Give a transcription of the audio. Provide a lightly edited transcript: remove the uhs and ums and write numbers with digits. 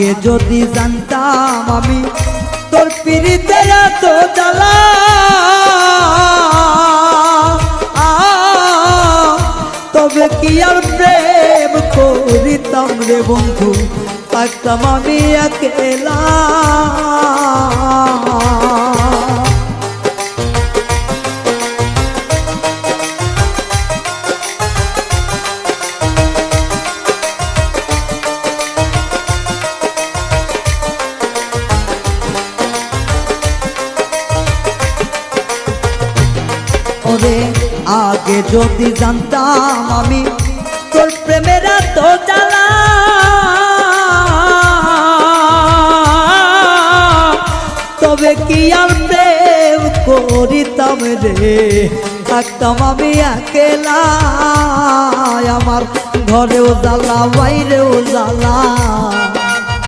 আগে যদি জানতাম আমি তোর পিরিতে এত জ্বালা, তবে কি আর প্রেম করিতাম রে বন্ধু, থাকতাম আমি একেলা। ওরে আগে যদি জানতাম আমি তোর প্রেমের এত জ্বালা, তবে কি আর প্রেম করিতাম রে, থাকতাম আমি একেলা। আমার ঘরেও জ্বালা বাইরেও জ্বালা।